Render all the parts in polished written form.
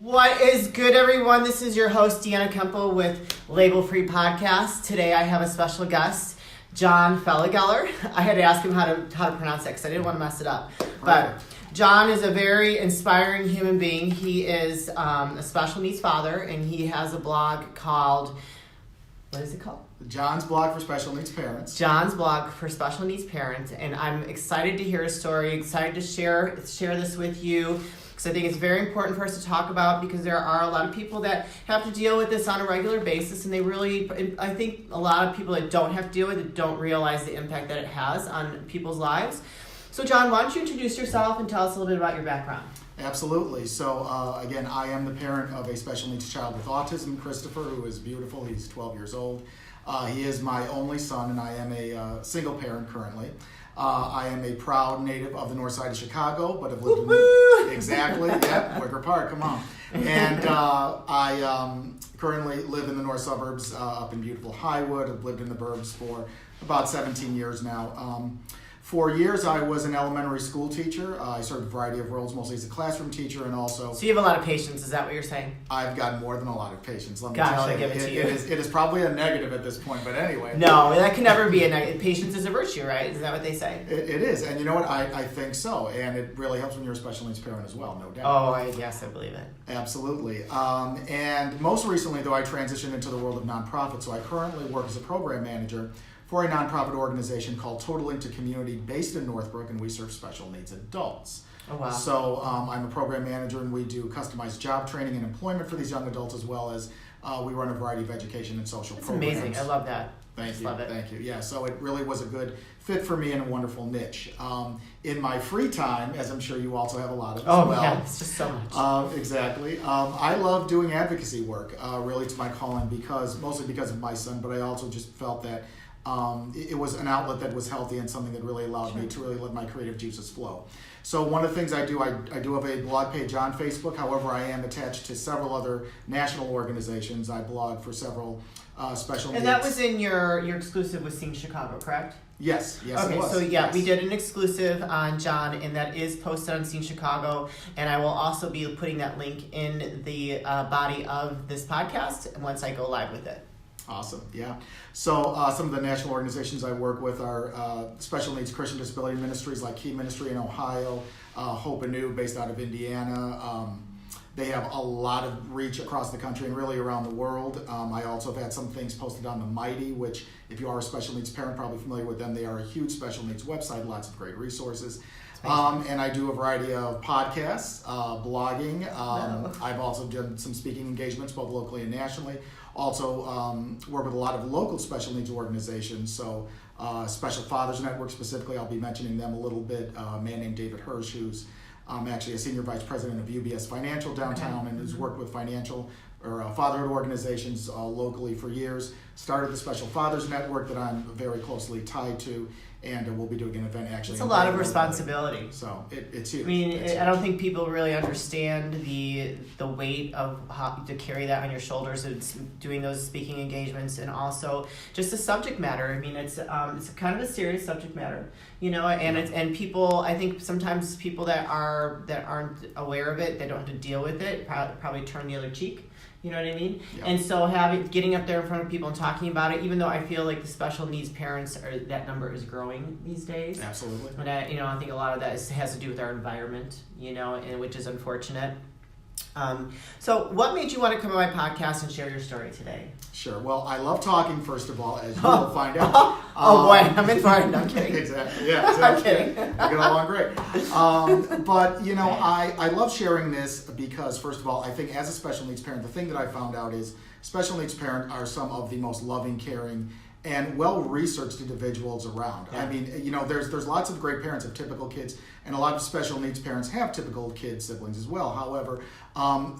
What is good, everyone? This is your host, Deanna Kemple with Label Free Podcast. Today I have a special guest, John Felageller. I had to ask him how to pronounce that because I didn't want to mess it up. But John is a very inspiring human being. He is a special needs father, and he has a blog called, what is it called? John's Blog for Special Needs Parents. John's Blog for Special Needs Parents, and I'm excited to hear his story, excited to share this with you. So I think it's very important for us to talk about because there are a lot of people that have to deal with this on a regular basis, and I think a lot of people that don't have to deal with it don't realize the impact that it has on people's lives. So John, why don't you introduce yourself and tell us a little bit about your background? Absolutely. So again, I am the parent of a special needs child with autism, Christopher, who is beautiful. He's 12 years old. He is my only son, and I am a single parent currently. I am a proud native of the north side of Chicago, but have lived exactly, Wicker Park, come on. And I currently live in the north suburbs up in beautiful Highwood. I've lived in the burbs for about 17 years now. For years, I was an elementary school teacher. I served a variety of roles, mostly as a classroom teacher and also... So you have a lot of patience, is that what you're saying? I've got more than a lot of patience, let me Gosh, tell you. I give it to you. It is probably a negative at this point, but anyway. No, that can never be a negative. Patience is a virtue, right? Is that what they say? It is, and you know what? I think so, and it really helps when you're a special needs parent as well, no doubt. Oh, yes, I believe it. Absolutely. And most recently, though, I transitioned into the world of nonprofits, so I currently work as a program manager for a nonprofit organization called Total Into Community based in Northbrook, and we serve special needs adults. Oh, wow. So I'm a program manager, and we do customized job training and employment for these young adults, as well as we run a variety of education and social programs. Amazing. I love that. Thank you. Love it. Thank you. Yeah, so it really was a good fit for me and a wonderful niche. In my free time, as I'm sure you also have a lot of as well. Yeah, it's just so much. Exactly. I love doing advocacy work. Really, it's my calling mostly because of my son, but I also just felt that it was an outlet that was healthy and something that really allowed me to really let my creative juices flow. So one of the things I do have a blog page on Facebook. However, I am attached to several other national organizations. I blog for several special needs. And that was in your exclusive with Sing Chicago, correct? Yes, okay, it was. So yes. We did an exclusive on John, and that is posted on Sing Chicago, and I will also be putting that link in the body of this podcast once I go live with it. Awesome, yeah. So some of the national organizations I work with are Special Needs Christian Disability Ministries like Key Ministry in Ohio, Hope Anew based out of Indiana. They have a lot of reach across the country and really around the world. I also have had some things posted on the Mighty, which if you are a special needs parent, probably familiar with them. They are a huge special needs website, lots of great resources. And I do a variety of podcasts, blogging. I've also done some speaking engagements, both locally and nationally. Also work with a lot of local special needs organizations. So Special Fathers Network specifically, I'll be mentioning them a little bit. A man named David Hirsch, who's actually a senior vice president of UBS Financial downtown and has worked with financial or fatherhood organizations locally for years. Started the Special Fathers Network that I'm very closely tied to, and we'll be doing an event actually. It's a lot of responsibility. So it's huge. I mean, I don't think people really understand the weight of how to carry that on your shoulders. It's doing those speaking engagements, and also just the subject matter. I mean, it's kind of a serious subject matter, and people. I think sometimes people that aren't aware of it, they don't have to deal with it. Probably turn the other cheek. You know what I mean? Yep. And so getting up there in front of people and talking about it, even though I feel like the special needs parents that number is growing these days. Absolutely. But I think a lot of that has to do with our environment, and which is unfortunate. So what made you want to come on my podcast and share your story today? Sure. Well, I love talking, first of all, as you will find out. Boy, I'm in for it. No, I'm kidding. Exactly. Yeah, exactly. I'm kidding. We get along great. But, I love sharing this because, first of all, I think as a special needs parent, the thing that I found out is special needs parents are some of the most loving, caring, and well-researched individuals around. Yeah. I mean, there's lots of great parents of typical kids, and a lot of special needs parents have typical kid siblings as well. However,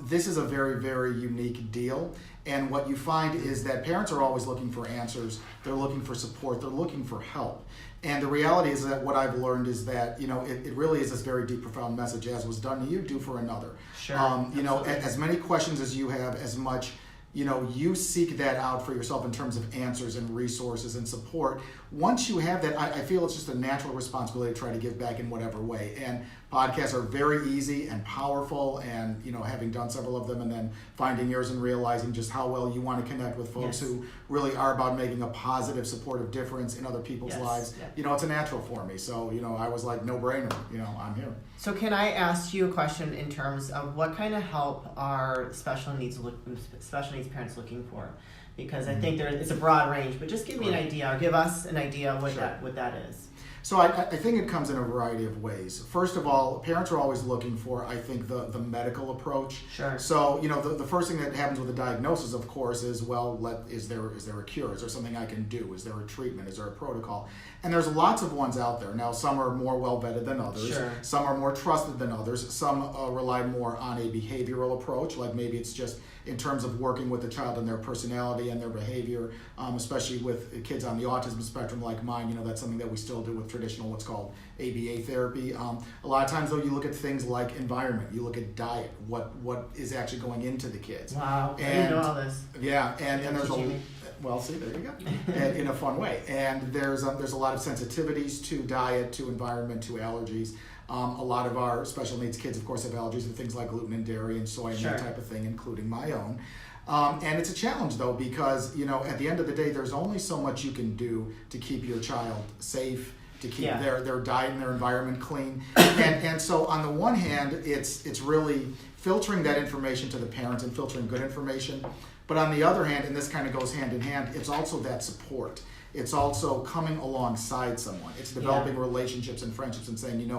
this is a very, very unique deal. And what you find is that parents are always looking for answers. They're looking for support. They're looking for help. And the reality is that what I've learned is that, it really is this very deep, profound message. As was done to you, do for another. Sure. As many questions as you have, as much you seek that out for yourself in terms of answers and resources and support. once you have that, I feel it's just a natural responsibility to try to give back in whatever way. And podcasts are very easy and powerful, and having done several of them and then finding yours and realizing just how well you want to connect with folks who really are about making a positive, supportive difference in other people's lives. It's a natural for me. So, I was like, no brainer, I'm here. So can I ask you a question in terms of what kind of help are special needs parents looking for? Because I think it's a broad range, but just give me an idea, or give us an idea of what that is. So I think it comes in a variety of ways. First of all, parents are always looking for, I think, the medical approach. Sure. So, the first thing that happens with a diagnosis, of course, is, is there a cure? Is there something I can do? Is there a treatment? Is there a protocol? And there's lots of ones out there. Now, some are more well-vetted than others. Sure. Some are more trusted than others. Some rely more on a behavioral approach, like maybe it's just in terms of working with the child and their personality and their behavior, especially with kids on the autism spectrum like mine. That's something that we still do with traditional what's called ABA therapy. A lot of times, though, you look at things like environment, you look at diet, what is actually going into the kids. Wow, I didn't know all this. Yeah, and there's see, there you go, and in a fun way. And there's a lot of sensitivities to diet, to environment, to allergies. A lot of our special needs kids, of course, have allergies to things like gluten and dairy and soy and that type of thing, including my own. And it's a challenge, though, because, at the end of the day, there's only so much you can do to keep your child safe, to keep their diet and their environment clean. And so on the one hand, it's really filtering that information to the parents and filtering good information. But on the other hand, and this kind of goes hand in hand, it's also that support. It's also coming alongside someone. It's developing relationships and friendships and saying,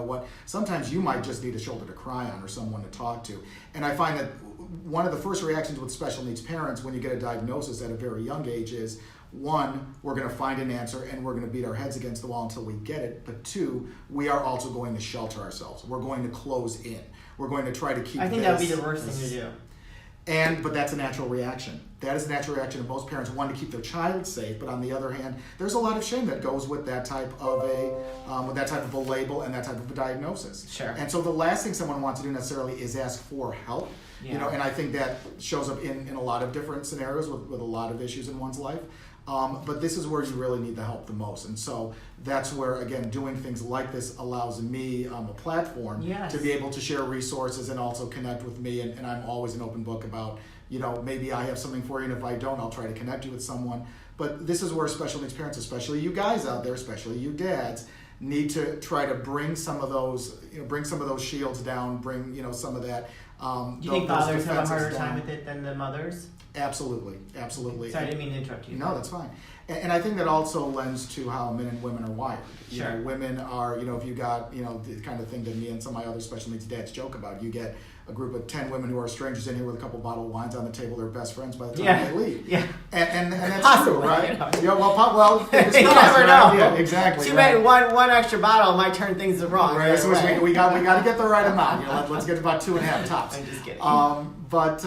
sometimes you might just need a shoulder to cry on or someone to talk to. And I find that one of the first reactions with special needs parents when you get a diagnosis at a very young age is, one, we're going to find an answer and we're going to beat our heads against the wall until we get it. But two, we are also going to shelter ourselves. We're going to close in. We're going to try to keep I think that would be the worst thing to do. But that's a natural reaction. That is a natural reaction of most parents, one, to keep their child safe, but on the other hand, there's a lot of shame that goes with that type of a label and that type of a diagnosis. Sure. And so the last thing someone wants to do necessarily is ask for help. And I think that shows up in a lot of different scenarios with a lot of issues in one's life. But this is where you really need the help the most. And so that's where, again, doing things like this allows me a platform to be able to share resources and also connect with me. And I'm always an open book about, maybe I have something for you, and if I don't, I'll try to connect you with someone. But this is where special needs parents, especially you guys out there, especially you dads, need to try to bring some of those, shields down, bring, some of that. Do you think fathers have a harder time with it than the mothers? Absolutely. Sorry, I didn't mean to interrupt you. No, that's fine. And I think that also lends to how men and women are wired. Sure. Women are, if you got, the kind of thing that me and some of my other special needs dads joke about. You get a group of 10 women who are strangers in here with a couple bottle of wines on the table. They're best friends by the time they leave. Yeah. And that's possibly, true, right? You know. You never know. Yeah, exactly. Too bad one extra bottle might turn things wrong. Right. So we got to get the right amount. Let's get about 2.5 tops. I'm just kidding. But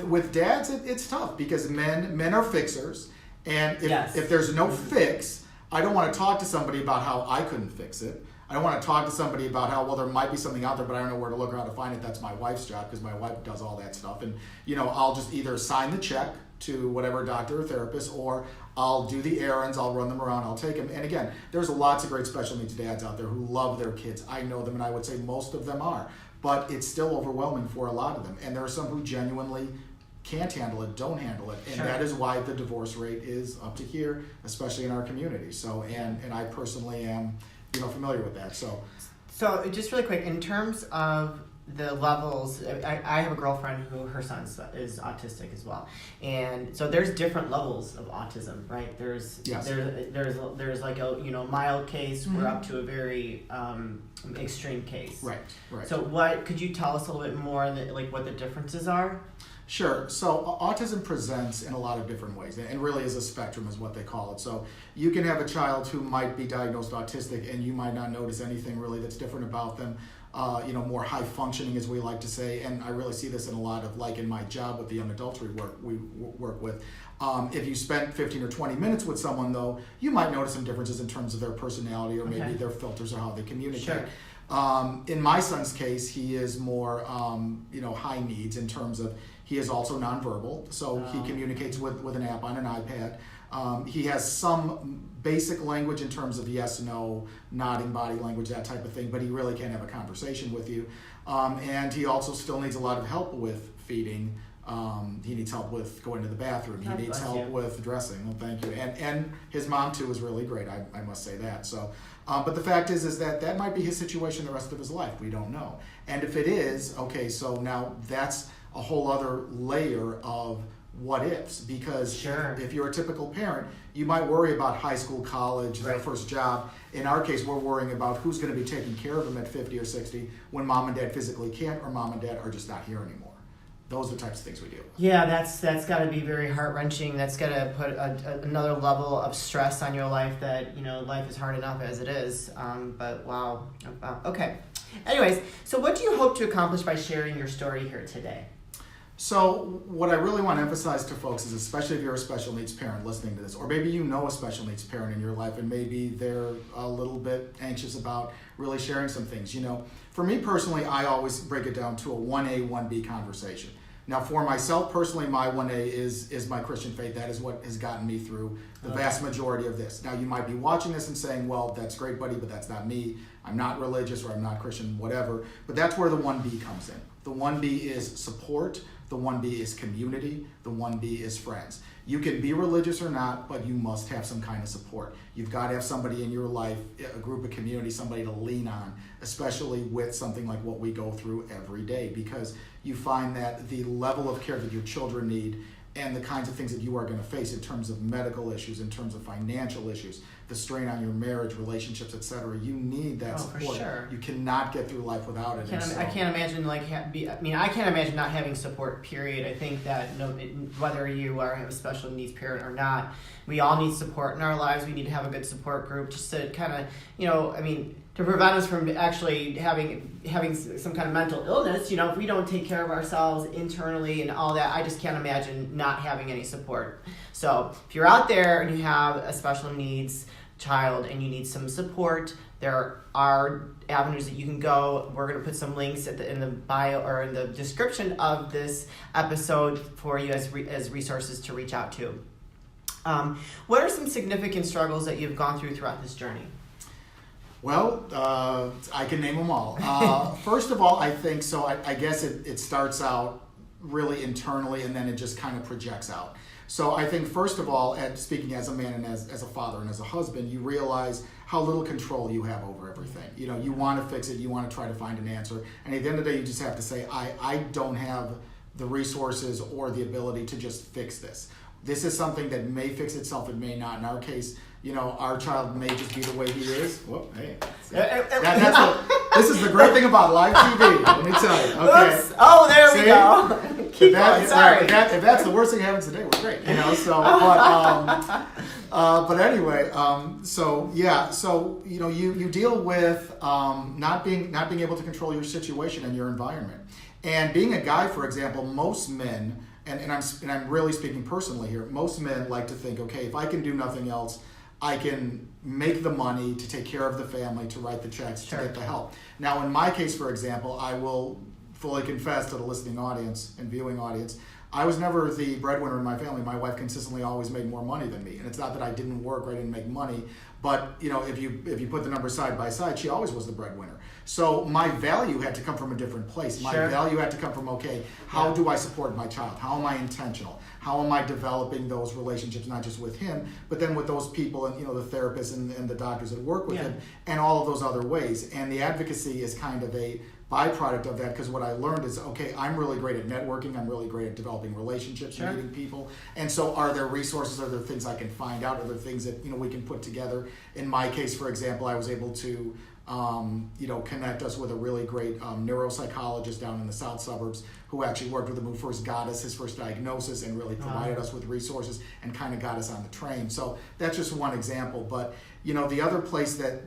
with dads, it's tough because men are fixers. And if there's no fix, I don't want to talk to somebody about how I couldn't fix it. I don't want to talk to somebody about how, there might be something out there, but I don't know where to look or how to find it. That's my wife's job because my wife does all that stuff. And, I'll just either sign the check to whatever doctor or therapist, or I'll do the errands, I'll run them around, I'll take them. And again, there's lots of great special needs dads out there who love their kids. I know them, and I would say most of them are. But it's still overwhelming for a lot of them. And there are some who genuinely can't handle it, don't handle it. And that is why the divorce rate is up to here, especially in our community. So, and I personally am, familiar with that. So just really quick, in terms of the levels, I have a girlfriend who her son is autistic as well, and so there's different levels of autism, right? There's like a mild case, we're up to a very extreme case. Right. So what could you tell us a little bit more like what the differences are? Sure. So autism presents in a lot of different ways, and really is a spectrum is what they call it. So you can have a child who might be diagnosed autistic and you might not notice anything really that's different about them, more high functioning as we like to say. And I really see this in a lot of, like in my job with the young adults we work with. If you spent 15 or 20 minutes with someone though, you might notice some differences in terms of their personality or maybe their filters or how they communicate. Sure. In my son's case, he is more, high needs in terms of he is also nonverbal, so he communicates with an app on an iPad. He has some basic language in terms of yes, no, nodding body language, that type of thing, but he really can't have a conversation with you. And he also still needs a lot of help with feeding. He needs help with going to the bathroom. He needs help with dressing. Well, thank you. And his mom too is really great. I must say that. So, but the fact is that might be his situation the rest of his life. We don't know. And if it is, okay, so now that's a whole other layer of what ifs, because if you're a typical parent, you might worry about high school, college, their first job. In our case, we're worrying about who's going to be taking care of them at 50 or 60 when mom and dad physically can't, or mom and dad are just not here anymore. Those are the types of things we deal with. Yeah, that's got to be very heart-wrenching. That's got to put another level of stress on your life that, life is hard enough as it is. But wow. Okay. Anyways, so what do you hope to accomplish by sharing your story here today? So what I really want to emphasize to folks is, especially if you're a special needs parent listening to this, or maybe you know a special needs parent in your life and maybe they're a little bit anxious about really sharing some things. For me personally, I always break it down to a 1A, 1B conversation. Now, for myself personally, my 1A is my Christian faith. That is what has gotten me through the vast majority of this. Now, you might be watching this and saying, well, that's great, buddy, but that's not me. I'm not religious, or I'm not Christian, whatever. But that's where the 1B comes in. The 1B is support. The 1B is community. The 1B is friends. You can be religious or not, but you must have some kind of support. You've got to have somebody in your life, a group of community, somebody to lean on, especially with something like what we go through every day, because you find that the level of care that your children need and the kinds of things that you are going to face in terms of medical issues, in terms of financial issues, the strain on your marriage, relationships, etc. You need that support. For sure. You cannot get through life without it. I can't imagine I can't imagine not having support. Period. I think that whether you are a special needs parent or not, we all need support in our lives. We need to have a good support group just to kind of to prevent us from actually having some kind of mental illness. If we don't take care of ourselves internally and all that, I just can't imagine not having any support. So if you're out there and you have a special needs child and you need some support, there are avenues that you can go. We're going to put some links in the bio or in the description of this episode for you as resources to reach out to. What are some significant struggles that you've gone throughout this journey? Well, I can name them all. First of all, I think so. I guess it starts out really internally and then it just kind of projects out. So I think first of all, speaking as a man and as a father and as a husband, you realize how little control you have over everything. You want to fix it, you want to try to find an answer, and at the end of the day, you just have to say, I don't have the resources or the ability to just fix this. This is something that may fix itself, it may not. In our case, our child may just be the way he is. Whoa, hey. This is the great thing about live TV. Let me tell you. Okay. Oops. Oh, there we go. Keep going. Sorry. If that's the worst thing that happens today, we're great. So, but anyway, so you deal with not being able to control your situation and your environment, and being a guy, for example, most men. And I'm really speaking personally here. Most men like to think, okay, if I can do nothing else, I can make the money to take care of the family, to write the checks, to get the help. Now, in my case, for example, I will fully confess to the listening audience and viewing audience, I was never the breadwinner in my family. My wife consistently always made more money than me. And it's not that I didn't work or I didn't make money, but if you put the numbers side by side, she always was the breadwinner. So my value had to come from a different place. My value had to come from, okay, how do I support my child? How am I intentional? How am I developing those relationships, not just with him, but then with those people and the therapists and the doctors that work with him, and all of those other ways. And the advocacy is kind of a byproduct of that, because what I learned is, okay, I'm really great at networking, I'm really great at developing relationships, meeting people, and so are there resources, are there things I can find out, are there things that we can put together? In my case, for example, I was able to connect us with a really great neuropsychologist down in the south suburbs who actually worked with him, who first got us his first diagnosis and really provided us with resources and kind of got us on the train. So that's just one example. But the other place that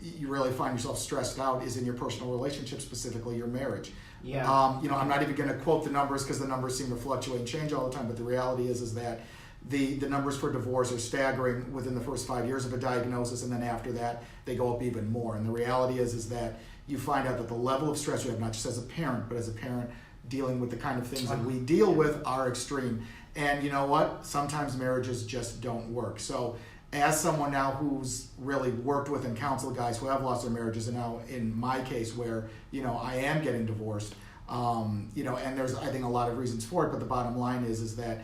you really find yourself stressed out is in your personal relationship, specifically your marriage. Yeah. I'm not even going to quote the numbers because the numbers seem to fluctuate and change all the time. But the reality is that the numbers for divorce are staggering within the first 5 years of a diagnosis, and then after that they go up even more. And the reality is that you find out that the level of stress you have, not just as a parent, but as a parent dealing with the kind of things that we deal with, are extreme. And you know what? Sometimes marriages just don't work. So as someone now who's really worked with and counseled guys who have lost their marriages, and now in my case where, I am getting divorced, and there's, I think, a lot of reasons for it, but the bottom line is that,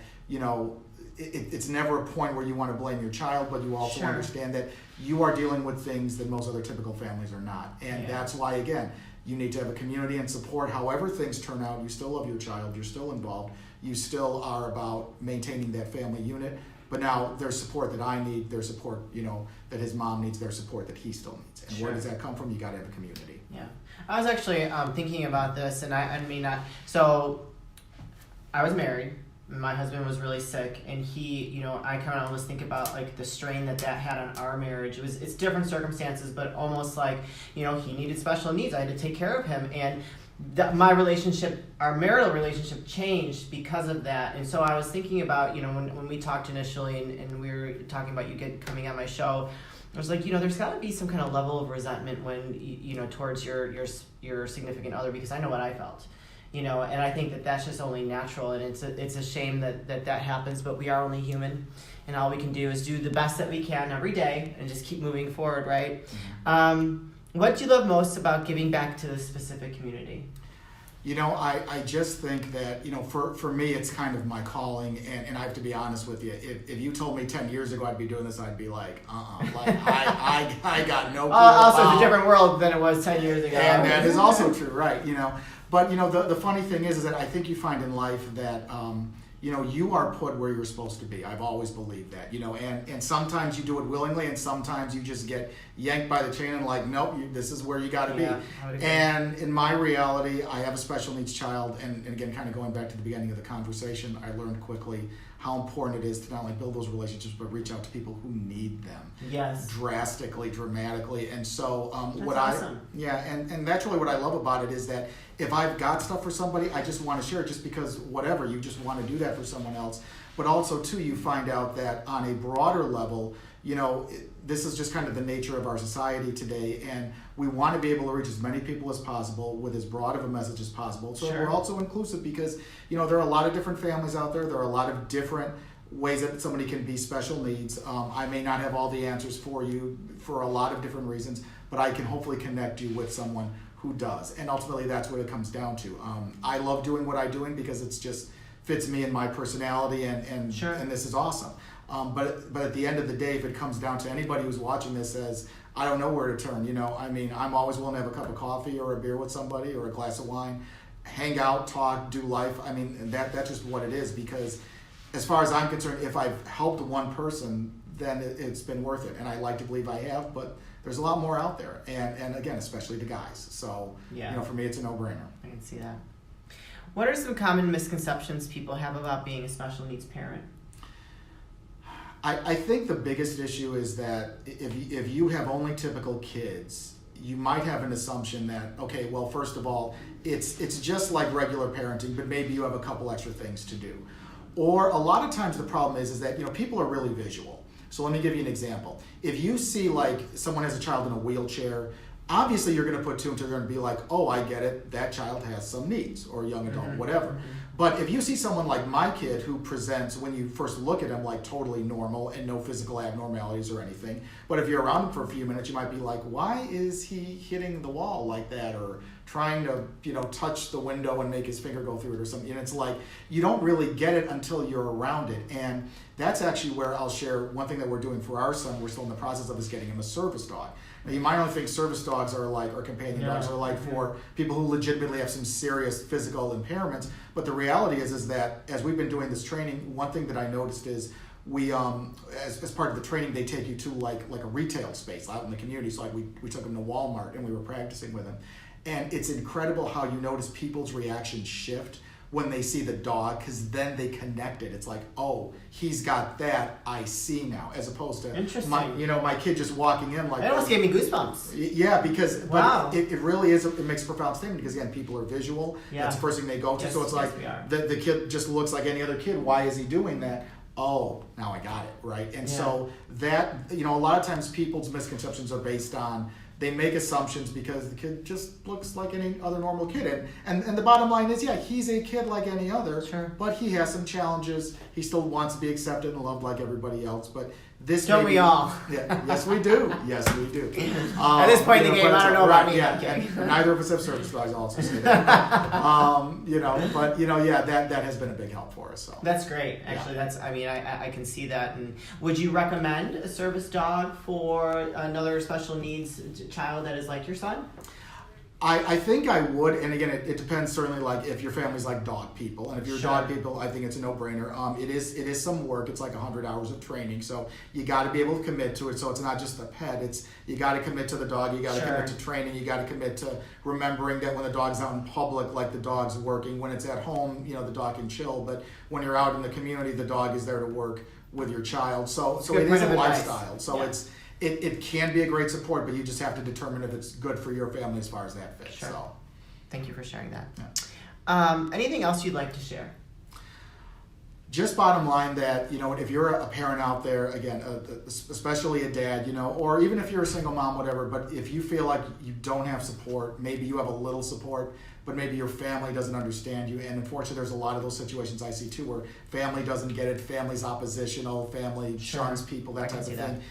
it's never a point where you want to blame your child, but you also understand that you are dealing with things that most other typical families are not. And that's why, again, you need to have a community and support. However things turn out, you still love your child, you're still involved, you still are about maintaining that family unit. But now there's support that I need, there's support, that his mom needs, there's support that he still needs. And where does that come from? You got to have a community. Yeah. I was actually thinking about this, and so I was married. My husband was really sick, and he, I kind of almost think about like the strain that had on our marriage. It's different circumstances, but almost like, he needed special needs. I had to take care of him, and my relationship, our marital relationship, changed because of that. And so I was thinking about, when we talked initially, and we were talking about you coming on my show, I was like, there's got to be some kind of level of resentment when, towards your significant other, because I know what I felt. And I think that that's just only natural, and it's a shame that happens, but we are only human, and all we can do is do the best that we can every day and just keep moving forward, right? Mm-hmm. What do you love most about giving back to this specific community? I just think that, for me, it's kind of my calling, and I have to be honest with you. If you told me 10 years ago I'd be doing this, I'd be like, I got no clue. Also, it's a different world than it was 10 years ago. And that is also true, right? But, the funny thing is that I think you find in life that, you are put where you're supposed to be. I've always believed that, and sometimes you do it willingly, and sometimes you just get yanked by the chain and like, nope, this is where you got to be. And in my reality, I have a special needs child, and again, kind of going back to the beginning of the conversation, I learned quickly how important it is to not only build those relationships, but reach out to people who need them. Yes. Drastically, dramatically. And so That's awesome. And that's really what I love about it, is that if I've got stuff for somebody, I just want to share it, just because whatever, you just want to do that for someone else. But also, too, you find out that on a broader level, this is just kind of the nature of our society today, and we want to be able to reach as many people as possible with as broad of a message as possible. So we're also inclusive, because, there are a lot of different families out there. There are a lot of different ways that somebody can be special needs. I may not have all the answers for you for a lot of different reasons, but I can hopefully connect you with someone who does. And ultimately, that's what it comes down to. I love doing what I'm doing because it's just fits me and my personality, and this is awesome. But at the end of the day, if it comes down to anybody who's watching this says, I don't know where to turn, I'm always willing to have a cup of coffee or a beer with somebody or a glass of wine, hang out, talk, do life. That's just what it is, because as far as I'm concerned, if I've helped one person, then it's been worth it. And I like to believe I have, but there's a lot more out there. And again, especially the guys. So, for me, it's a no-brainer. I can see that. What are some common misconceptions people have about being a special needs parent? I think the biggest issue is that if you have only typical kids, you might have an assumption that, okay, well, first of all, it's just like regular parenting, but maybe you have a couple extra things to do. Or a lot of times the problem is that, people are really visual. So let me give you an example. If you see like someone has a child in a wheelchair, obviously you're going to put two and two, you're going to be like, oh, I get it, that child has some needs, or young adult, whatever. But if you see someone like my kid who presents, when you first look at him, like totally normal and no physical abnormalities or anything, but if you're around him for a few minutes, you might be like, why is he hitting the wall like that, or trying to, touch the window and make his finger go through it or something? And it's like, you don't really get it until you're around it. And that's actually where I'll share one thing that we're doing for our son. We're still in the process of, is getting him a service dog. Now, you might only think service dogs are like, or companion dogs are like for people who legitimately have some serious physical impairments. But the reality is that as we've been doing this training, one thing that I noticed is we, as part of the training, they take you to like a retail space out in the community. So like we took him to Walmart and we were practicing with him. And it's incredible how you notice people's reactions shift when they see the dog, because then they connect it. It's like, oh, he's got that, I see now, as opposed to my kid just walking in like, it almost gave me goosebumps. Yeah, because but it really is, it makes a profound statement, because again, people are visual. That's the first thing they go to. So it's like the kid just looks like any other kid. Why is he doing that? Oh, now I got it, right? And so that, a lot of times people's misconceptions are based on they make assumptions because the kid just looks like any other normal kid. And the bottom line is, yeah, he's a kid like any other, Sure. but he has some challenges. He still wants to be accepted and loved like everybody else. But this Don't we all? Yeah, yes, we do. Yes, we do. At this point in the game, I don't know about me. Yeah, Okay. and neither of us have service dogs. I'll also say that. That has been a big help for us. So That's great. Actually, I can see that. And would you recommend a service dog for another special needs child that is like your son? I think I would, and again, it depends certainly, like if your family's like dog people, and if you're Sure. dog people, I think it's a no-brainer. It is some work. It's like 100 hours of training, so you got to be able to commit to it. So it's not just a pet. It's you got to commit to the dog. You got to Sure. commit to training. You got to commit to remembering that when the dog's out in public, like the dog's working. When it's at home, the dog can chill. But when you're out in the community, the dog is there to work with your child. So Good it point is a of advice. lifestyle. So Yeah. it can be a great support, but you just have to determine if it's good for your family as far as that fits. Sure. So. Thank you for sharing that. Yeah. Anything else you'd like to share? Just bottom line that, if you're a parent out there, again, especially a dad, or even if you're a single mom, whatever, but if you feel like you don't have support, maybe you have a little support, but maybe your family doesn't understand you. And unfortunately, there's a lot of those situations I see too, where family doesn't get it, family's oppositional, family shuns people, that type of thing.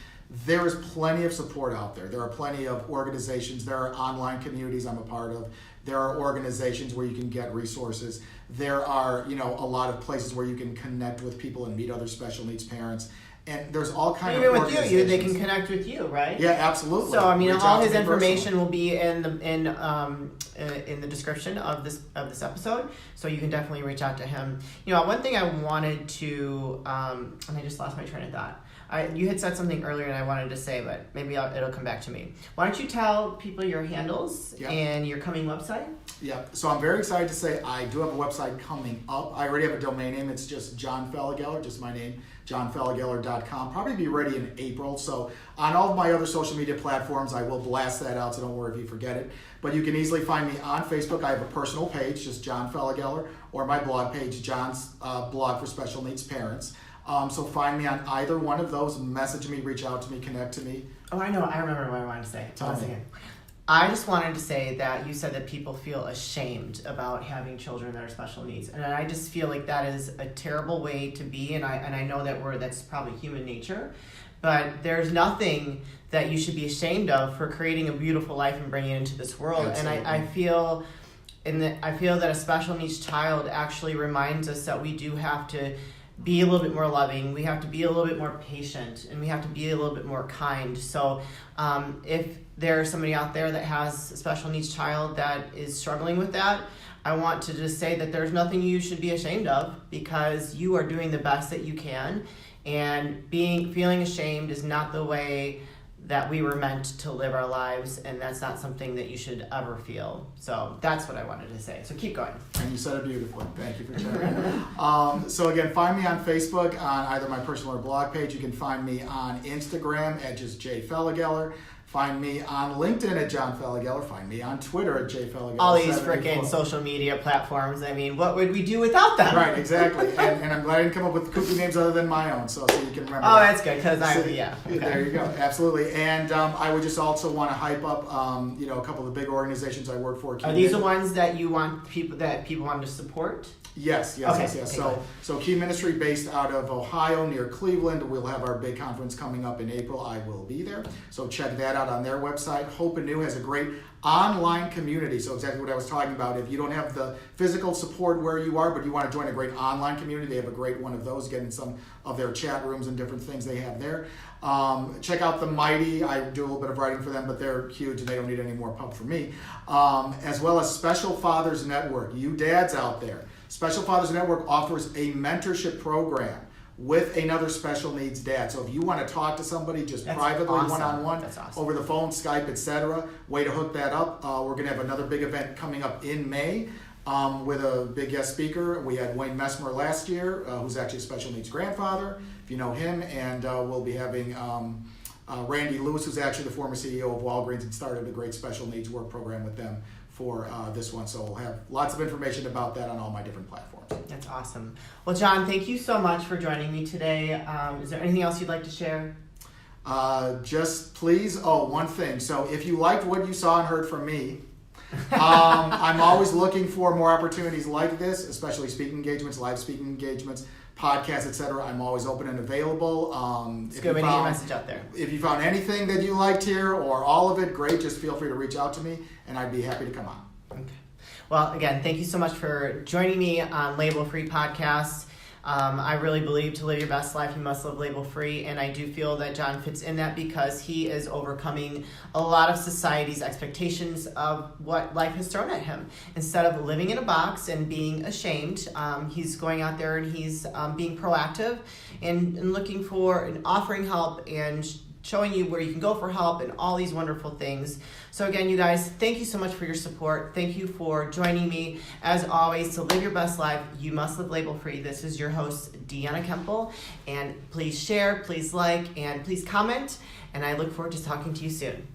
There is plenty of support out there. There are plenty of organizations. There are online communities I'm a part of. There are organizations where you can get resources. There are, a lot of places where you can connect with people and meet other special needs parents. And there's all kinds of Even organizations. with you, they can connect with you, right? Yeah, absolutely. So Reach all out to his me information personally. will be in the description of this episode, so you can definitely reach out to him. One thing I wanted to, and I just lost my train of thought. You had said something earlier, and I wanted to say, but maybe it'll come back to me. Why don't you tell people your handles and your coming website? Yeah, so I'm very excited to say I do have a website coming up. I already have a domain name. It's just John Felageller, just my name, johnfelageller.com. Probably be ready in April. So on all of my other social media platforms, I will blast that out, so don't worry if you forget it. But you can easily find me on Facebook. I have a personal page, just John Felageller, or my blog page, John's Blog for Special Needs Parents. So find me on either one of those, message me, reach out to me, connect to me. Oh, I know. I remember what I wanted to say. Tell me. I just wanted to say that you said that people feel ashamed about having children that are special needs, and I just feel like that is a terrible way to be, and I know that's probably human nature, but there's nothing that you should be ashamed of for creating a beautiful life and bringing it into this world. Absolutely. And I feel that a special needs child actually reminds us that we do have to be a little bit more loving, we have to be a little bit more patient, and we have to be a little bit more kind. So if there's somebody out there that has a special needs child that is struggling with that, I want to just say that there's nothing you should be ashamed of, because you are doing the best that you can, and feeling ashamed is not the way that we were meant to live our lives, and that's not something that you should ever feel. So that's what I wanted to say. So keep going. And you said it beautifully. Thank you for sharing. So again, find me on Facebook on either my personal or blog page. You can find me on Instagram at just J Felageller. Find me on LinkedIn at John Felageller. Find me on Twitter at J Felageller. All these freaking social media platforms. I mean, what would we do without them? Right, exactly. And I'm glad I didn't come up with kooky names other than my own, so you can remember. Oh, that. that's good, because Okay. Okay. There you go. Absolutely. And I would just also want to hype up, a couple of the big organizations I work for. Are these the ones that you want people want to support? Yes. Okay. So Key Ministry based out of Ohio near Cleveland. We'll have our big conference coming up in April. I will be there. So check that out on their website. Hope Anew has a great online community. So exactly what I was talking about. If you don't have the physical support where you are, but you want to join a great online community, they have a great one of those. Get in some of their chat rooms and different things they have there. Check out The Mighty. I do a little bit of writing for them, but they're huge and they don't need any more pub from me. As well as Special Fathers Network. You dads out there. Special Fathers Network offers a mentorship program with another special needs dad. So if you want to talk to somebody just privately, awesome. one-on-one, That's awesome. over the phone, Skype, etc., way to hook that up. We're going to have another big event coming up in May with a big guest speaker. We had Wayne Messmer last year, who's actually a special needs grandfather, if you know him, and we'll be having Randy Lewis, who's actually the former CEO of Walgreens and started a great special needs work program with them for this one. So we'll have lots of information about that on all my different platforms. That's awesome. Well, John, thank you so much for joining me today. Is there anything else you'd like to share? Just please, one thing. So if you liked what you saw and heard from me, I'm always looking for more opportunities like this, especially speaking engagements, live speaking engagements, podcasts, etc. I'm always open and available. It's good when you get a message out there. If you found anything that you liked here or all of it, great. Just feel free to reach out to me, and I'd be happy to come on. Okay. Well, again, thank you so much for joining me on Label Free Podcast. I really believe to live your best life, you must live label free, and I do feel that John fits in that because he is overcoming a lot of society's expectations of what life has thrown at him. Instead of living in a box and being ashamed, he's going out there and he's being proactive and looking for and offering help and showing you where you can go for help and all these wonderful things. So again, you guys, thank you so much for your support. Thank you for joining me. As always, to live your best life, you must live label free. This is your host, Deanna Kemple. And please share, please like, and please comment. And I look forward to talking to you soon.